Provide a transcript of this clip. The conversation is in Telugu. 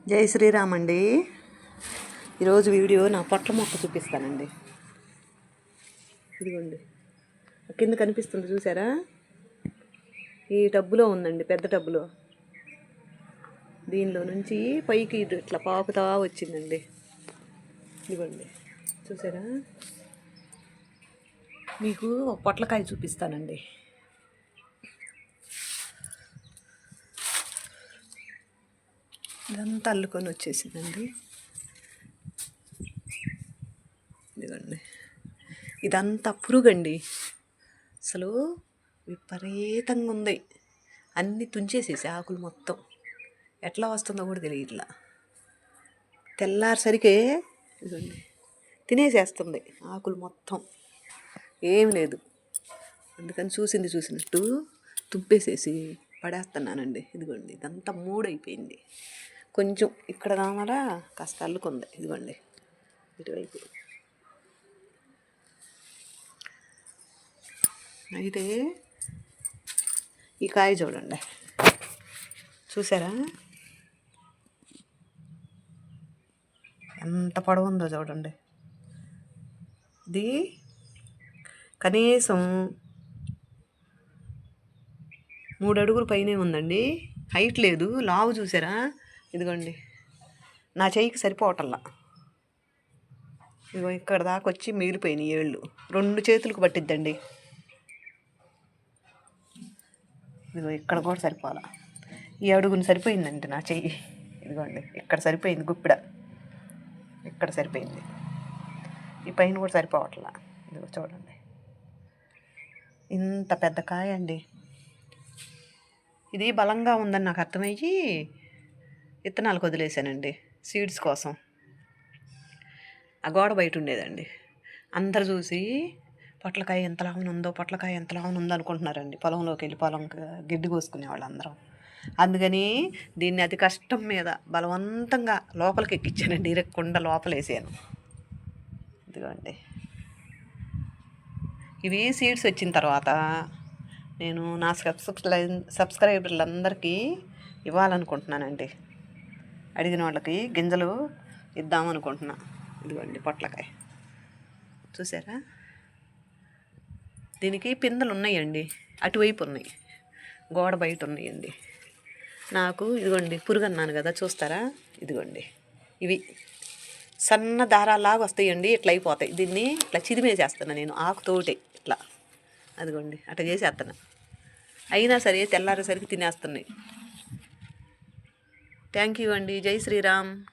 జై శ్రీరామ్ అండి. ఈరోజు వీడియో నా పొట్ల మొక్క చూపిస్తానండి. ఇదిగోండి, కింద కనిపిస్తుంది చూసారా? ఈ టబ్బులో ఉందండి, పెద్ద టబ్బులో. దీనిలో నుంచి పైకి ఇట్లా పాకుతా వచ్చిందండి. ఇదిగోండి, చూసారా? మీకు ఒక పొట్లకాయ చూపిస్తానండి. ఇదంతా అల్లుకొని వచ్చేసిందండి. ఇదిగోండి, ఇదంతా పురుగండి. అసలు విపరీతంగా ఉంది. అన్నీ తుంచేసేసి ఆకులు మొత్తం ఎట్లా వస్తుందో కూడా తెలియట్లా. తెల్లారిసరికే ఇదిగోండి తినేసేస్తుంది ఆకులు మొత్తం. ఏం లేదు, అందుకని చూసినట్టు తుంపేసేసి పడేస్తున్నానండి. ఇదిగోండి, ఇదంతా మూడైపోయింది. కొంచెం ఇక్కడ కావాలా కాస్త అల్లుకుంది. ఇదిగోండి, ఇటువైపు అయితే ఈ కాయ చూడండి, చూసారా ఎంత పొడవు ఉందో చూడండి. ఇది కనీసం 3 అడుగుల పైనే ఉందండి. హైట్ లేదు, లావు చూసారా? ఇదిగోండి, నా చెయ్యికి సరిపోవటల్లా. ఇదిగో ఇక్కడ దాకా వచ్చి మిగిలిపోయినాయి ఏళ్ళు. 2 చేతులకు పట్టిద్దండి. ఇదిగో ఇక్కడ కూడా సరిపోవాలా. ఈ అడుగుని సరిపోయిందండి నా చెయ్యి. ఇదిగోండి, ఇక్కడ సరిపోయింది గుప్పిడ, ఇక్కడ సరిపోయింది. ఈ పైన కూడా సరిపోవట్లా. ఇదిగో చూడండి, ఇంత పెద్ద కాయ అండి. ఇది బలంగా ఉందని నాకు అర్థమయ్యి విత్తనాలకు వదిలేశానండి, సీడ్స్ కోసం. ఆ గోడ బయట ఉండేదండి. అందరు చూసి పొట్లకాయ ఎంత లావున ఉందో అనుకుంటున్నారండి. పొలంలోకి వెళ్ళి పొలం గిడ్డి కోసుకునే వాళ్ళందరం. అందుకని దీన్ని అతి కష్టం మీద బలవంతంగా లోపలికి ఎక్కించానండి. ఇరక్కుండా లోపలేసాను. ఇదిగోండి, ఇవి సీడ్స్ వచ్చిన తర్వాత నేను నా సబ్స్క్రైబర్లందరికీ ఇవ్వాలనుకుంటున్నానండి. అడిగిన వాళ్ళకి గింజలు ఇద్దామనుకుంటున్నా. ఇదిగోండి పొట్లకాయ చూసారా? దీనికి పిందెలు ఉన్నాయండి, అటువైపు ఉన్నాయి, గోడ బయట ఉన్నాయండి. నాకు ఇదిగోండి పురుగు అన్నాను కదా, చూస్తారా? ఇదిగోండి, ఇవి సన్న దారాలాగా వస్తాయండి. ఇట్లా అయిపోతాయి. దీన్ని ఇట్లా చిదిమేసేస్తాను నేను ఆకుతోటే ఇట్లా. అదిగోండి అట్లా చేసేస్తాను. అయినా సరే తెల్లారేసరికి తినేస్తున్నాయి. థ్యాంక్ యూ అండి. జై శ్రీరామ్.